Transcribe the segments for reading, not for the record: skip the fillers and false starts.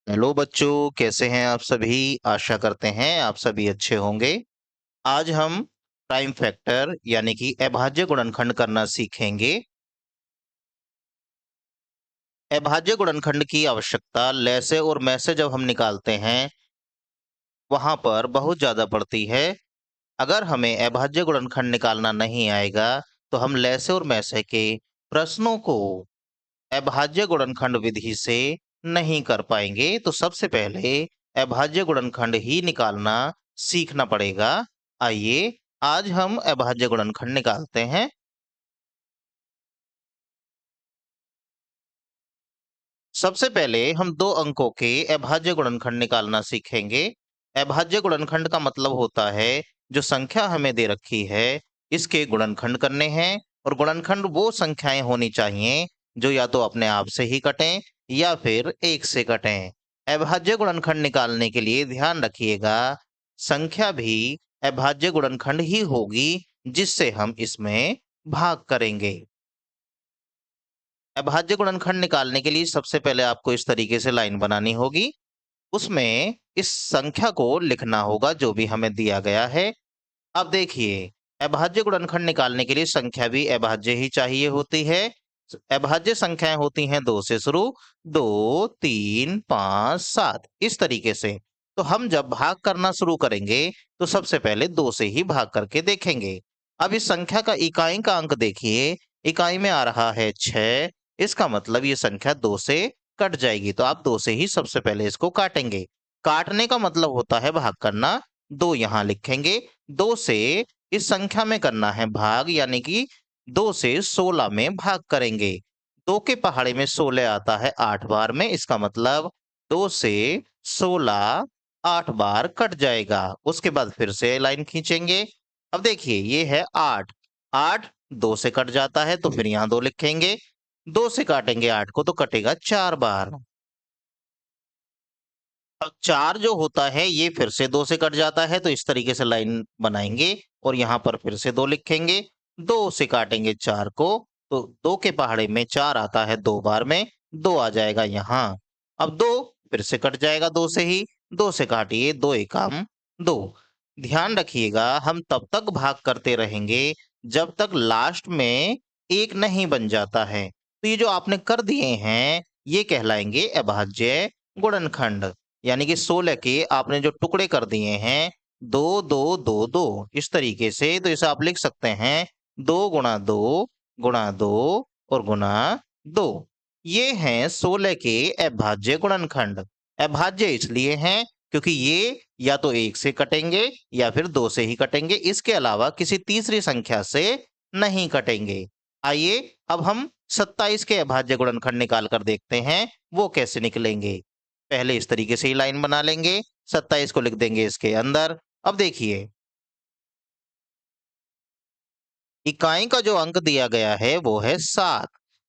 Hello बच्चों, कैसे हैं आप सभी? आशा करते हैं आप सभी अच्छे होंगे। आज हम प्राइम फैक्टर यानी कि अभाज्य गुणनखंड करना सीखेंगे। अभाज्य गुणनखंड की आवश्यकता लैसे और मैसे जब हम निकालते हैं वहां पर बहुत ज्यादा पड़ती है। अगर हमें अभाज्य गुणनखंड निकालना नहीं आएगा तो हम लैसे और मैसे के प्रश्नों को अभाज्य गुणनखंड विधि से नहीं कर पाएंगे। तो सबसे पहले अभाज्य गुणनखंड ही निकालना सीखना पड़ेगा। आइए आज हम अभाज्य गुणनखंड निकालते हैं। सबसे पहले हम दो अंकों के अभाज्य गुणनखंड निकालना सीखेंगे। अभाज्य गुणनखंड का मतलब होता है जो संख्या हमें दे रखी है इसके गुणनखंड करने हैं, और गुणनखंड वो संख्याएं होनी चाहिए जो या तो अपने आप से ही कटें या फिर एक से कटें। अभाज्य गुणनखंड निकालने के लिए ध्यान रखिएगा, संख्या भी अभाज्य गुणनखंड ही होगी जिससे हम इसमें भाग करेंगे। अभाज्य गुणनखंड निकालने के लिए सबसे पहले आपको इस तरीके से लाइन बनानी होगी। उसमें इस संख्या को लिखना होगा जो भी हमें दिया गया है। अब देखिए, अभाज्य गुणनखंड निकालने के लिए संख्या भी अभाज्य ही चाहिए होती है। अभाज्य संख्याएं होती हैं दो से शुरू, 2, 3, 5, 7 इस तरीके से। तो हम जब भाग करना शुरू करेंगे तो सबसे पहले 2 से ही भाग करके देखेंगे। अब इस संख्या का इकाई का अंक देखिए, इकाई में आ रहा है 6। इसका मतलब ये संख्या 2 से कट जाएगी, तो आप 2 से ही सबसे पहले इसको काटेंगे। काटने का मतलब होता है भाग करना। 2 यहाँ लिखेंगे। 2 से इस संख्या में करना है भाग, यानी कि 2 से 16 में भाग करेंगे। 2 के पहाड़े में 16 आता है 8 बार में, इसका मतलब 2 से 16 8 बार कट जाएगा। उसके बाद फिर से लाइन खींचेंगे। अब देखिए ये है 8, 8 2 से कट जाता है तो फिर यहाँ 2 लिखेंगे। 2 से काटेंगे 8 को तो कटेगा 4 बार। अब 4 जो होता है ये फिर से 2 से कट जाता है, तो इस तरीके से लाइन बनाएंगे और यहाँ पर फिर से 2 लिखेंगे। 2 से काटेंगे 4 को तो 2 के पहाड़े में 4 आता है 2 बार में, 2 आ जाएगा यहाँ। अब 2 फिर से कट जाएगा 2 से ही, 2 से काटिए, 2 एकम 2। ध्यान रखिएगा हम तब तक भाग करते रहेंगे जब तक लास्ट में 1 नहीं बन जाता है। तो ये जो आपने कर दिए हैं ये कहलाएंगे अभाज्य गुणनखंड, यानी कि 16 के आपने जो टुकड़े कर दिए हैं 2 2 2 2 इस तरीके से, तो इसे आप लिख सकते हैं 2 गुणा 2 गुणा 2 और गुणा 2। ये हैं 16 के अभाज्य गुणनखंड। अभाज्य इसलिए हैं क्योंकि ये या तो 1 से कटेंगे या फिर 2 से ही कटेंगे, इसके अलावा किसी तीसरी संख्या से नहीं कटेंगे। आइए अब हम 27 के अभाज्य गुणनखंड निकाल कर देखते हैं वो कैसे निकलेंगे। पहले इस तरीके से ही लाइन बना लेंगे, 27 को लिख देंगे इसके अंदर। अब देखिए, इकाई का जो अंक दिया गया है वो है 7।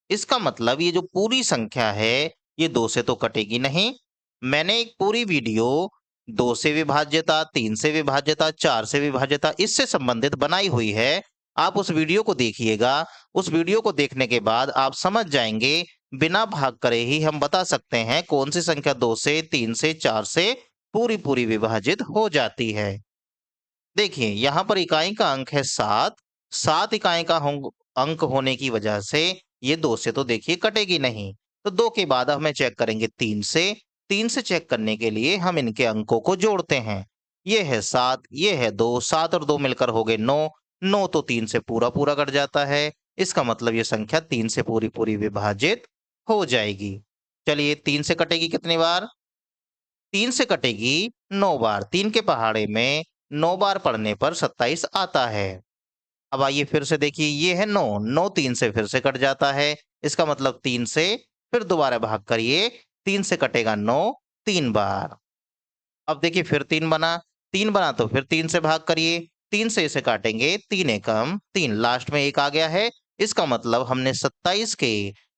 इसका मतलब ये जो पूरी संख्या है ये 2 से तो कटेगी नहीं। मैंने एक पूरी वीडियो 2 से विभाज्यता, 3 से विभाज्यता, 4 से विभाज्यता इससे संबंधित बनाई हुई है। आप उस वीडियो को देखिएगा। उस वीडियो को देखने के बाद आप समझ जाएंगे, बिना भाग करे ही हम बता सकते हैं कौन सी संख्या 2 से, 3 से, 4 से पूरी पूरी विभाजित हो जाती है। देखिए यहाँ पर इकाई का अंक है 7। 7 इकाई का अंक होने की वजह से ये 2 से तो देखिए कटेगी नहीं। तो 2 के बाद हमें चेक करेंगे 3 से। 3 से चेक करने के लिए हम इनके अंकों को जोड़ते हैं। ये है 7, ये है 2, 7 और 2 मिलकर हो गए 9। 9 तो 3 से पूरा पूरा कट जाता है, इसका मतलब ये संख्या 3 से पूरी पूरी विभाजित हो जाएगी। चलिए 3 से कटेगी कितनी बार? 3 से कटेगी 9 बार। 3 के पहाड़े में 9 बार पढ़ने पर 27 आता है। अब आइए फिर से देखिए, ये है 9, 9 3 से फिर से कट जाता है, इसका मतलब 3 से फिर दोबारा भाग करिए, 3 से कटेगा 9 3 बार। अब देखिए फिर 3 बना, 3 बना तो फिर 3 से भाग करिए, 3 से इसे काटेंगे, 3 एकम 3, लास्ट में 1 आ गया है, इसका मतलब हमने 27 के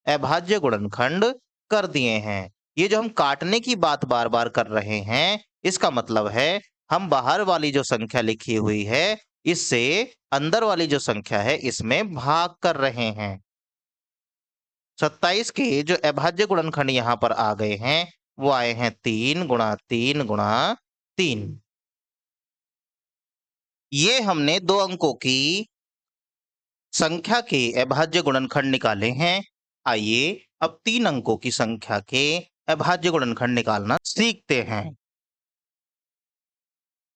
अभाज्य गुणनखंड कर दिए हैं। ये जो हम काटने की बात बार बार कर रहे हैं इसका मतलब है हम बाहर वाली जो संख्या लिखी हुई है इससे अंदर वाली जो संख्या है इसमें भाग कर रहे हैं। 27 के जो अभाज्य गुणनखंड यहाँ पर आ गए हैं वो आए हैं 3 गुणा 3 गुणा 3। ये हमने 2 अंकों की संख्या के अभाज्य गुणनखंड निकाले हैं। आइए अब 3 अंकों की संख्या के अभाज्य गुणनखंड निकालना सीखते हैं।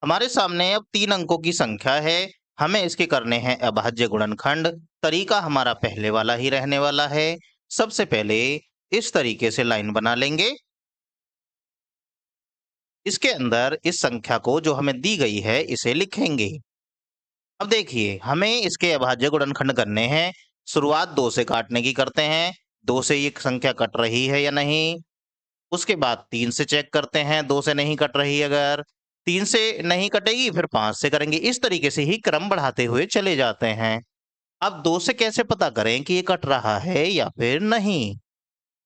हमारे सामने अब 3 अंकों की संख्या है। हमें इसके करने हैं अभाज्य गुणनखंड। तरीका हमारा पहले वाला ही रहने वाला है। सबसे पहले इस तरीके से लाइन बना लेंगे। इसके अंदर इस संख्या को जो हमें दी गई है इसे लिखेंगे। अब देखिए हमें इसके अभाज्य गुणनखंड करने हैं। शुरुआत 2 से काटने की करते हैं। 2 से ये संख्या कट रही है या नहीं। उसके बाद 3 से चेक करते हैं, 2 से नहीं कट रही। अगर 3 से नहीं कटेगी फिर 5 से करेंगे। इस तरीके से ही क्रम बढ़ाते हुए चले जाते हैं। अब 2 से कैसे पता करें कि ये कट रहा है या फिर नहीं?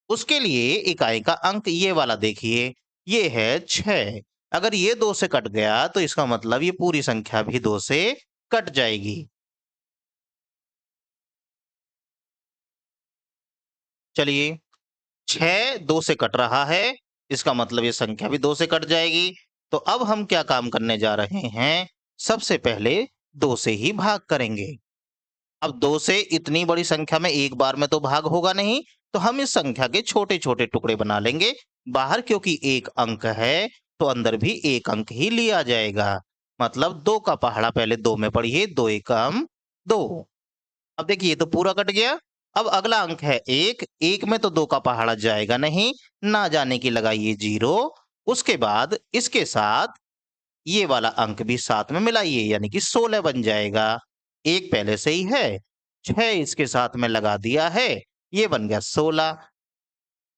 उसके लिए इकाई का अंक ये वाला देखिए, ये है 6। अगर ये 2 से कट गया तो इसका मतलब ये पूरी संख्या भी 2 से कट जाएगी। चलिए 6 2 से कट रहा है, इसका मतलब ये संख्या भी 2 से कट जाएगी। तो अब हम क्या काम करने जा रहे हैं? सबसे पहले 2 से ही भाग करेंगे। अब 2 से इतनी बड़ी संख्या में एक बार में तो भाग होगा नहीं, तो हम इस संख्या के छोटे-छोटे टुकड़े बना लेंगे। बाहर क्योंकि 1 अंक है, तो अंदर भी 1 अंक ही लिया जाएगा। मतलब 2 का पहाड़ा पहले 2 में पढ़िए, 2 एकम 2। अब देखिए ये तो पूरा कट गया। अब अगला अंक है 1, 1 में तो 2 का पहाड़ा जाएगा नहीं, ना जाने की लगाइए 0। उसके बाद इसके साथ ये वाला अंक भी साथ में मिलाइए, यानी कि 16 बन जाएगा। 1 पहले से ही है, 6 इसके साथ में लगा दिया है, ये बन गया 16।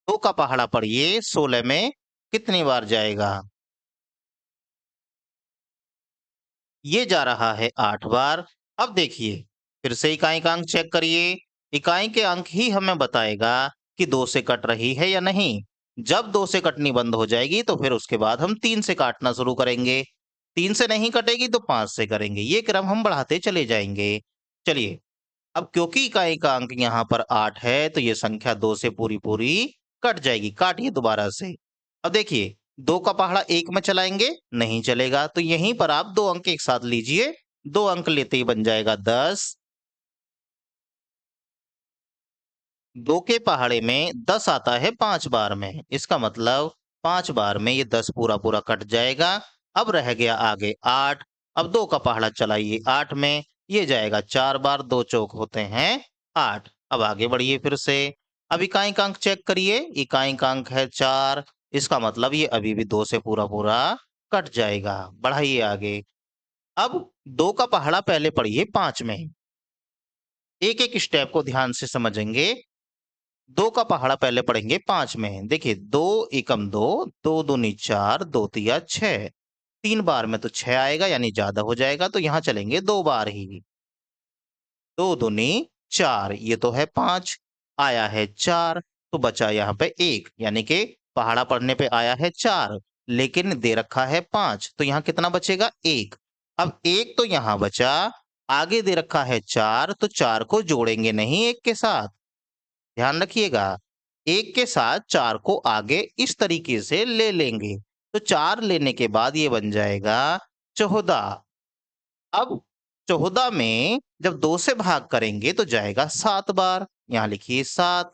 2 का पहाड़ा पढ़िए, 16 में कितनी बार जाएगा? ये जा रहा है 8 बार। अब देखिए, फिर से इकाई का अंक चेक करिए। इकाई के अंक ही हमें बताएगा कि 2 से कट रही है या नहीं। जब 2 से कटनी बंद हो जाएगी तो फिर उसके बाद हम 3 से काटना शुरू करेंगे। 3 से नहीं कटेगी तो 5 से करेंगे। ये क्रम हम बढ़ाते चले जाएंगे। चलिए, अब क्योंकि इकाई का अंक यहाँ पर 8 है तो ये संख्या 2 से पूरी-पूरी कट जाएगी। काटिए दोबारा से। अब देखिए 2 का पहाड़ा 1 में चलाएंगे, नहीं चलेगा। तो यहीं पर आप 2 अंक एक साथ लीजिए। 2 अंक लेते ही बन जाएगा 10। 2 के पहाड़े में 10 आता है 5 बार में। इसका मतलब 5 बार में ये 10 पूरा-पूरा कट जाएगा। अब रह गया आगे 8। अब 2 का पहाड़ा चलाइए 8 में, ये जाएगा 4 बार, 2 चौक होते हैं 8। अब आगे बढ़िए फिर से। अब इकाई का अंक चेक करिए, इकाई का अंक है 4। इसका मतलब ये अभी भी 2 से पूरा-पूरा कट जाएगा। बढ़ाइए आगे। अब 2 का पहाड़ा पहले पढ़िए 5 में। एक-एक स्टेप को ध्यान से समझेंगे। 2 का पहाड़ा पहले पढ़ेंगे 5 में। देखिए 2 एकम 2, 2 दूनी 4, 2 तिया 6। 3 बार में तो 6 आएगा यानी ज़्यादा हो जाएगा, तो यहाँ चलेंगे 2 बार ही। 2 दूनी 4, ये तो है 5, आया है 4, तो बचा यहाँ पे 1, यानी कि पहाड़ा पढ़ने पे आया है 4, लेकिन दे रखा है 5, तो यहाँ कितना बचेगा? 1। अब 1 तो यहाँ बचा, आगे दे रखा है 4, तो 4 को जोड़ेंगे नहीं 1 के साथ। ध्यान रखिएगा, 1 के साथ 4 को आगे इस तरीके से ले लेंगे। तो 4 लेने के बाद ये बन जाएगा 14। अब 14 में जब 2 से भाग करेंगे तो जाएगा 7 बार। यहाँ लिखिए 7।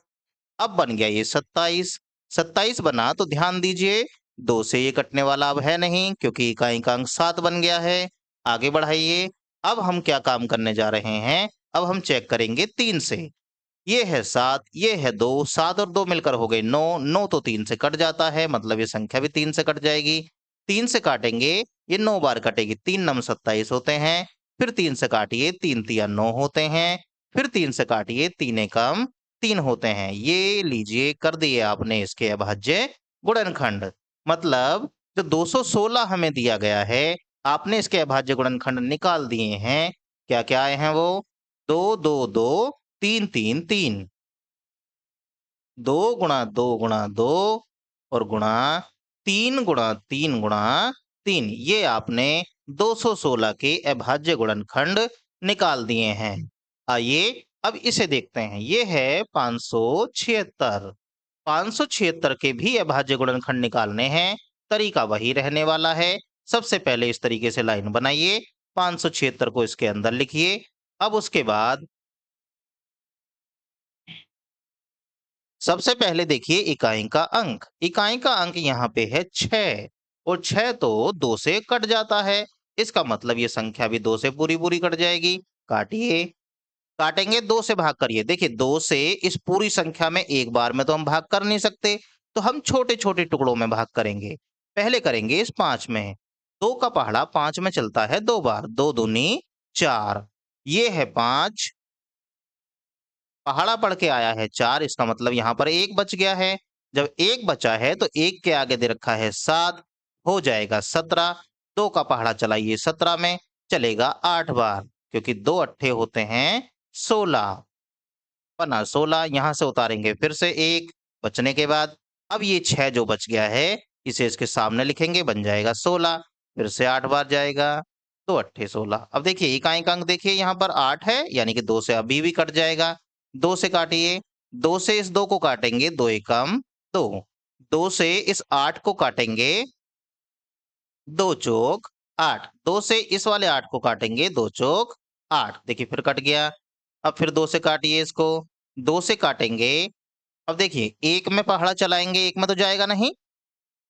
अब बन गया ये 27। 27 बना तो ध्यान दीजिए 2 से ये कटने वाला अब है नहीं, क्योंकि इकाई का अंक 7 बन गया है। आगे बढ़ाइए। अब हम क्या काम करने जा रहे हैं? अब हम चेक करेंगे 3 से। ये है 7, ये है 2, 7 और 2 मिलकर हो गए 9, 9 तो 3 से कट जाता है, मतलब ये संख्या भी 3 से कट जाएगी। 3 से काटेंगे, ये 9 बार कटेगी, 3 नम 27 होते हैं। फिर 3 से काटिए, 3 तिया 9 होते हैं। फिर 3 से काटिए, 3 एकम 3 होते हैं। ये लीजिए कर दिए आपने इसके अभाज्य गुणनखंड। मतलब जो 216 हमें दिया गया है, आपने इसके अभाज्य गुणनखंड निकाल दिए हैं। क्या-क्या आए हैं वो? 2, 2, 2, 3, 3, 3। 2 गुणा 2 गुणा 2 और गुणा 3 गुणा 3 गुणा 3। ये आपने 216 के अभाज्य गुणनखंड निकाल दिए हैं। आइए अब इसे देखते हैं। ये है 576। 576 के भी अभाज्य गुणनखंड निकालने हैं। तरीका वही रहने वाला है। सबसे पहले इस तरीके से लाइन बनाइए, 576 को इसके अंदर लिखिए। अब उसके बाद सबसे पहले देखिए इकाई का अंक। इकाई का अंक यहाँ पे है 6 और 6 तो 2 से कट जाता है। इसका मतलब ये संख्या भी 2 से पूरी-पूरी कट जाएगी। काटिए। काटेंगे 2 से भाग करिए। देखिए 2 से इस पूरी संख्या में एक बार में तो हम भाग कर नहीं सकते, तो हम छोटे-छोटे टुकड़ों में भाग करेंगे। पहले करेंगे इस 5 में। 2 का पहाड़ा 5 में चलता है 2 बार। 2 दूनी 4। ये है 5। पहाड़ा पढ़ के आया है 4, इसका मतलब यहाँ पर 1 बच गया है। जब 1 बचा है तो 1 के आगे दे रखा है 7, हो जाएगा 17। 2 का पहाड़ा चलाइए 17 में, चलेगा 8 बार, क्योंकि 2 अट्ठे होते हैं 16। बना 16, यहाँ से उतारेंगे फिर से 1 बचने के बाद। अब ये 6 जो बच गया है, इसे इसके सामने लिखेंगे, बन जाएगा 16। फिर से 8 बार जाएगा, 2 अट्ठे 16। अब देखिए इकाई का अंक देखिए यहाँ पर 8 है, यानी कि 2 से अभी भी कट जाएगा। 2 से काटिए, 2 से इस 2 को काटेंगे, 2 एकम 2। 2 से इस 8 को काटेंगे, 2 चौक 8। 2 से इस वाले 8 को काटेंगे, 2 चौक 8। देखिए फिर कट गया। अब फिर 2 से काटिए इसको, 2 से काटेंगे। अब देखिए 1 में पहाड़ा चलाएँगे, 1 में तो जाएगा नहीं,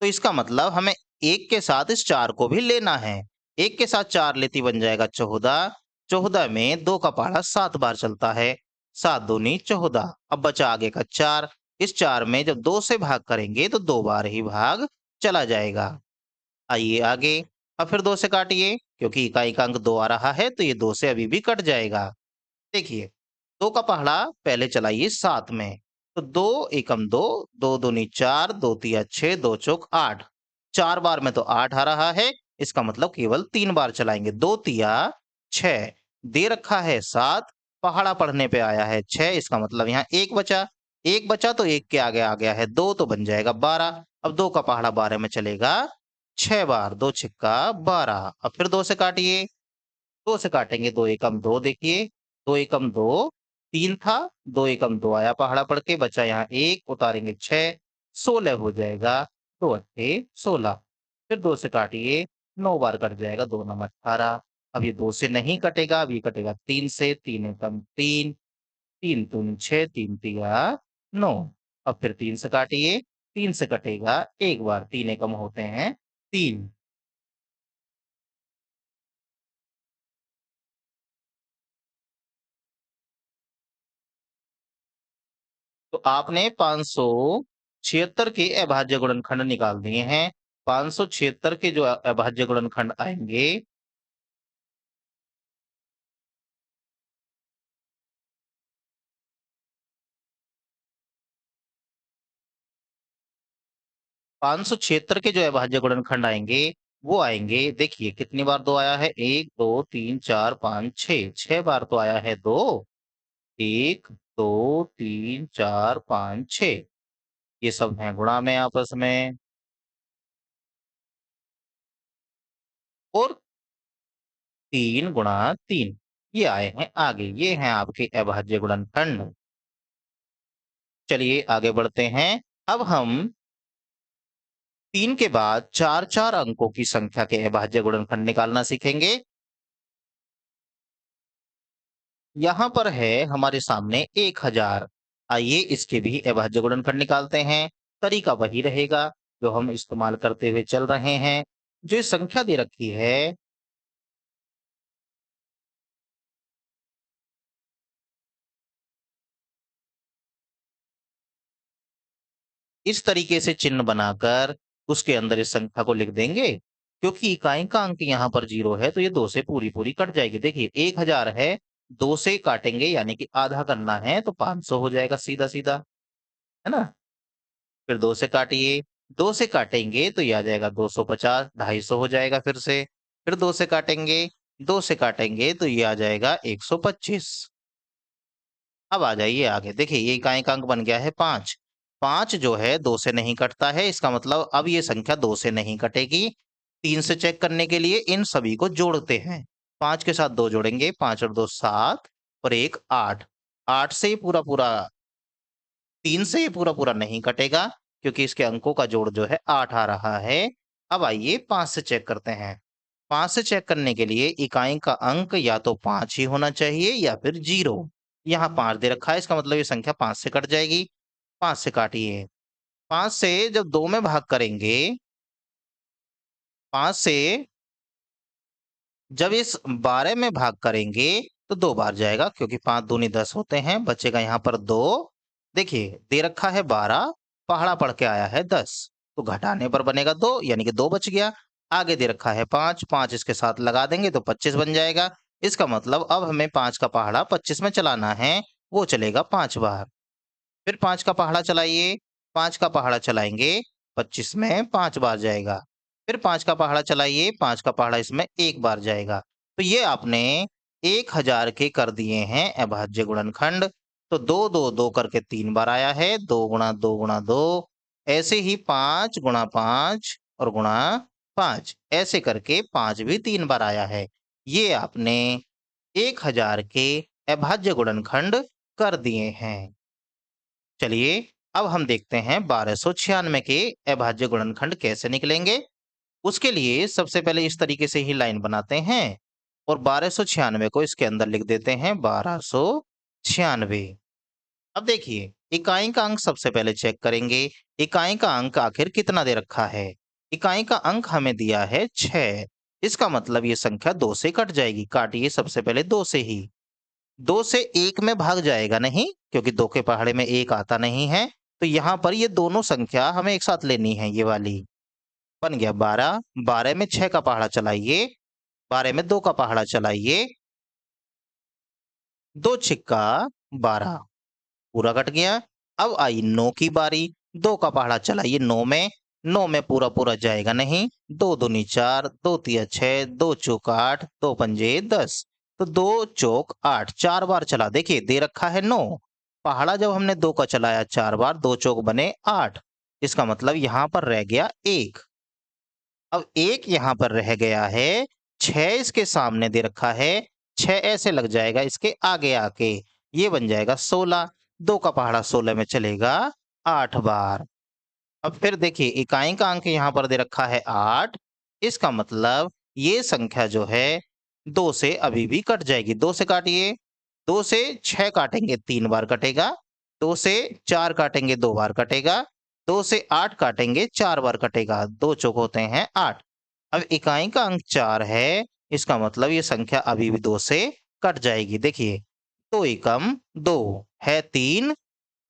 तो इसका मतलब हमें 1 के साथ इस 4 को भी लेना है। 1 के साथ 4 लेती बन जाएगा 14। 14 में 2 का पहाड़ा 7 बार चलता है। 7 दूनी 14। अब बचा आगे का 4। इस 4 में जब 2 से भाग करेंगे तो 2 बार ही भाग चला जाएगा। आइए आगे। अब फिर 2 से काटिए, क्योंकि इकाई का अंक 2 आ रहा है, तो ये 2 से अभी भी कट जाएगा। देखिए, 2 का पहाड़ा पहले चलाइए 7 में, तो 2 एकम 2, 2 दूनी 4, 2 तिया 6, 2 चौक 8। 4 बार में तो 8 आ रहा है, इसका मतलब केवल 3 बार चलाएँगे। 2 तिया 6, दे रखा है 7, पहाड़ा पढ़ने पे आया है 6, इसका मतलब यहाँ 1 बचा। 1 बचा तो 1 के आगे आ गया है 2, तो बन जाएगा 12। अब 2 का पहाड़ा 12 में चलेगा 6 बार, 2 छिक्का 12। अब फिर 2 से काटिए, 2 से काटेंगे, 2 एकम 2 देखिए, 2 एकम 2, 3 था, 2 एकम 2 आया पहाड़ा पढ़ के, बचा यहाँ 1, उतारेंगे 6, 16 हो जाएगा, 2 अट्ठे 16। फिर 2 से काटिए, 9 बार कट जाएगा, 2 नम 18। अब ये 2 से नहीं कटेगा, अब ये कटेगा 3 से, 3 एकम 3, 3 दूनी 6, 3 तिया 9। अब फिर 3 से काटिए, 3 से कटेगा 1 बार, 3 एकम होते हैं 3। तो आपने 576 के अभाज्य गुणनखंड निकाल दिए हैं। 576 के जो अभाज्य गुणनखंड आएंगे, 576 के जो अभाज्य गुणनखंड आएंगे, वो आएंगे, देखिए कितनी बार 2 आया है, 1 2 3 4 5 6, 6 बार तो आया है 2। 1 2 3 4 5 6, ये सब हैं गुणा में आपस में। और 3 गुणा 3, ये आए हैं आगे, ये हैं आपके अभाज्य गुणनखंड। चलिए आगे बढ़ते हैं। अब हम 3 के बाद 4-4 अंकों की संख्या के अभाज्य गुणनखंड निकालना सीखेंगे। यहाँ पर है हमारे सामने 1000। आइए इसके भी अभाज्य गुणनखंड निकालते हैं। तरीका वही रहेगा जो हम इस्तेमाल करते हुए चल रहे हैं। जो ये संख्या दे रखी है, इस तरीके से चिन्ह बनाकर उसके अंदर इस संख्या को लिख देंगे। क्योंकि इकाई का अंक यहाँ पर 0 है, तो ये 2 से पूरी-पूरी कट जाएगी। देखिए 1000 है, 2 से काटेंगे यानी कि आधा करना है, तो 500 हो जाएगा सीधा-सीधा, है ना? फिर 2 से काटिए, 2 से काटेंगे तो ये आ जाएगा 250, 250 हो जाएगा फिर से। फिर 2 से काटेंगे, 2 से काटेंगे तो ये आ जाएगा 125। अब आ जाइए आगे। देखिए ये इकाई का अंक बन गया है 5। 5 जो है 2 से नहीं कटता है, इसका मतलब अब ये संख्या 2 से नहीं कटेगी। 3 से चेक करने के लिए इन सभी को जोड़ते हैं। 5 के साथ 2 जोड़ेंगे, 5 और 2 7 और 1 8। 8 से ही पूरा-पूरा 3 से ये पूरा पूरा नहीं कटेगा क्योंकि इसके अंकों का जोड़ जो है 8 आ रहा है। अब आइए 5 से चेक करते हैं। 5 से चेक करने के लिए इकाई का अंक या तो 5 ही होना चाहिए या फिर 0। यहाँ 5 दे रखा है, इसका मतलब ये संख्या 5 से कट जाएगी। 5 से काटिए। 5 से जब 2 में भाग करेंगे, 5 से जब इस 12 में भाग करेंगे तो 2 बार जाएगा क्योंकि 5 दूनी 10 होते हैं, बचेगा यहाँ पर 2। देखिए दे रखा है 12, पहाड़ा पड़ के आया है 10, तो घटाने पर बनेगा 2 यानी कि 2 बच गया। आगे दे रखा है 5, 5 इसके साथ लगा देंगे तो 25 बन जाएगा। इसका मतलब अब हमें 5 का पहाड़ा 25 में चलाना है, वो चलेगा 5 बार। फिर 5 का पहाड़ा चलाइए, 5 का पहाड़ा चलाएंगे, 25 में 5 बार जाएगा। फिर 5 का पहाड़ा चलाइए, 5 का पहाड़ा इसमें 1 बार जाएगा। तो ये आपने 1000 के कर दिए हैं अभाज्य गुणनखंड। तो 2, 2, 2 करके 3 बार आया है, 2 गुणा 2 गुणा 2। ऐसे ही 5 गुणा 5 और गुणा 5, ऐसे करके 5 भी 3 बार आया है। ये आपने 1000 के अभाज्य गुणनखंड कर दिए हैं। चलिए अब हम देखते हैं 1296 के अभाज्य गुणनखंड कैसे निकलेंगे। उसके लिए सबसे पहले इस तरीके से ही लाइन बनाते हैं और 1296 को इसके अंदर लिख देते हैं 1296। अब देखिए इकाई का अंक सबसे पहले चेक करेंगे। इकाई का अंक आखिर कितना दे रखा है। इकाई का अंक हमें दिया है 6। इसका मतलब ये संख्या 2 से कट जाएगी। काटिए सबसे पहले 2 से ही। 2 से 1 में भाग जाएगा नहीं क्योंकि 2 के पहाड़े में 1 आता नहीं है। तो यहाँ पर ये दोनों संख्या हमें एक साथ लेनी है, ये वाली। बन गया 12। 12 में 6 का पहाड़ा चलाइए, 12 में 2 का पहाड़ा चलाइए, 2 छिक्का 12, पूरा कट गया। अब आई 9 की बारी। 2 का पहाड़ा चलाइए 9 में, 9 में पूरा पूरा जाएगा नहीं। 2 दूनी 4, 2 तिया 6, 2 चौक 8, 2 पंजे 10। तो 2 चौक 8 4 बार चला। देखिए दे रखा है 9, पहाड़ा जब हमने 2 का चलाया 4 बार, 2 चौक बने 8। इसका मतलब यहाँ पर रह गया 1। अब 1 यहाँ पर रह गया है, 6 इसके सामने दे रखा है, 6 ऐसे लग जाएगा इसके आगे आके, ये बन जाएगा 16। 2 का पहाड़ा 16 में चलेगा 8 बार। अब फिर देखिए इकाई का अंक यहाँ पर दे रखा है 8। इसका मतलब ये संख्या जो है 2 से अभी भी कट जाएगी। 2 से काटिए। 2 से 6 काटेंगे 3 बार कटेगा। 2 से 4 काटेंगे 2 बार कटेगा। 2 से 8 काटेंगे 4 बार कटेगा। 2 चौक होते हैं 8। अब इकाई का अंक 4 है, इसका मतलब ये संख्या अभी भी 2 से कट जाएगी। देखिए 2 एकम 2 है 3,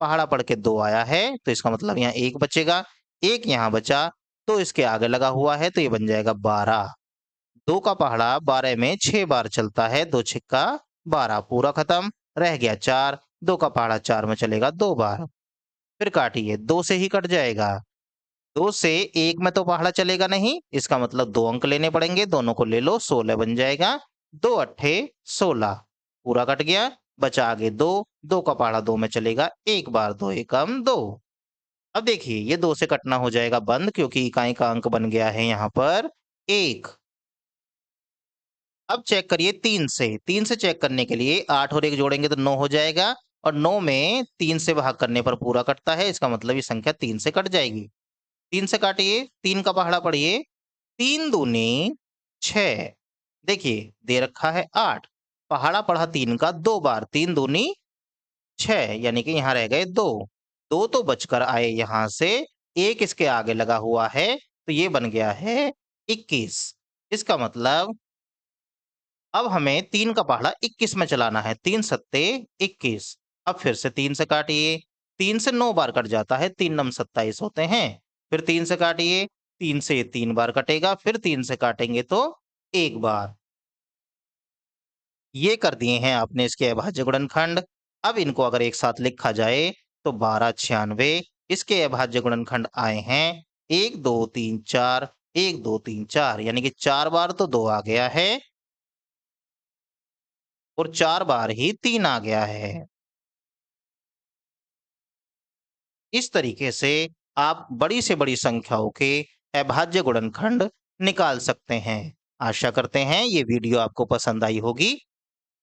पहाड़ा पड़ के 2 आया है तो इसका मतलब यहाँ 1 बचेगा। 1 यहाँ बचा तो इसके आगे लगा हुआ है तो ये बन जाएगा 12। 2 का पहाड़ा 12 में 6 बार चलता है, 2 छिक्का 12, पूरा खत्म। रह गया 4, 2 का पहाड़ा 4 में चलेगा 2 बार। फिर काटिए, 2 से ही कट जाएगा। 2 से 1 में तो पहाड़ा चलेगा नहीं, इसका मतलब 2 अंक लेने पड़ेंगे, दोनों को ले लो, 16 बन जाएगा। 2 अट्ठे 16, पूरा कट गया। बचा आगे 2, 2 का पहाड़ा 2 में चलेगा 1 बार, 2 एकम 2। अब देखिए ये 2 से कटना हो जाएगा बंद क्योंकि इकाई का अंक बन गया है यहाँ पर 1। अब चेक करिए 3 से। 3 से चेक करने के लिए 8 और 1 जोड़ेंगे तो 9 हो जाएगा और 9 में 3 से भाग करने पर पूरा कटता है। इसका मतलब ये संख्या 3 से कट जाएगी। 3 से काटिए, 3 का पहाड़ा पढ़िए। 3 दूनी 6। देखिए दे रखा है 8, पहाड़ा पढ़ा 3 का 2 बार, 3 दूनी 6 यानी कि यहाँ रह गए 2। 2 तो बचकर आए यहाँ से, 1 इसके आगे लगा हुआ है तो ये बन गया है 21। इसका मतलब अब हमें 3 का पहाड़ा 21 में चलाना है। 3 सत्ते 21। अब फिर से 3 से काटिए। 3 से 9 बार कट जाता है, 3 नम 27 होते हैं। फिर 3 से काटिए, 3 से 3 बार कटेगा, फिर 3 से काटेंगे तो 1 बार। ये कर दिए हैं आपने इसके अभाज्य गुणनखंड। अब इनको अगर एक साथ लिखा जाए तो 1296 इसके अभाज्य गुणनखंड आए हैं 1 2 3 4, 1 2 3 4 यानी कि 4 बार तो 2 आ गया है और 4 बार ही 3 आ गया है। इस तरीके से आप बड़ी से बड़ी संख्याओं के अभाज्य गुणनखंड निकाल सकते हैं। आशा करते हैं ये वीडियो आपको पसंद आई होगी।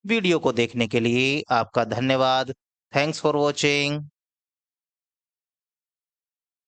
वीडियो को देखने के लिए आपका धन्यवाद। Thanks for watching.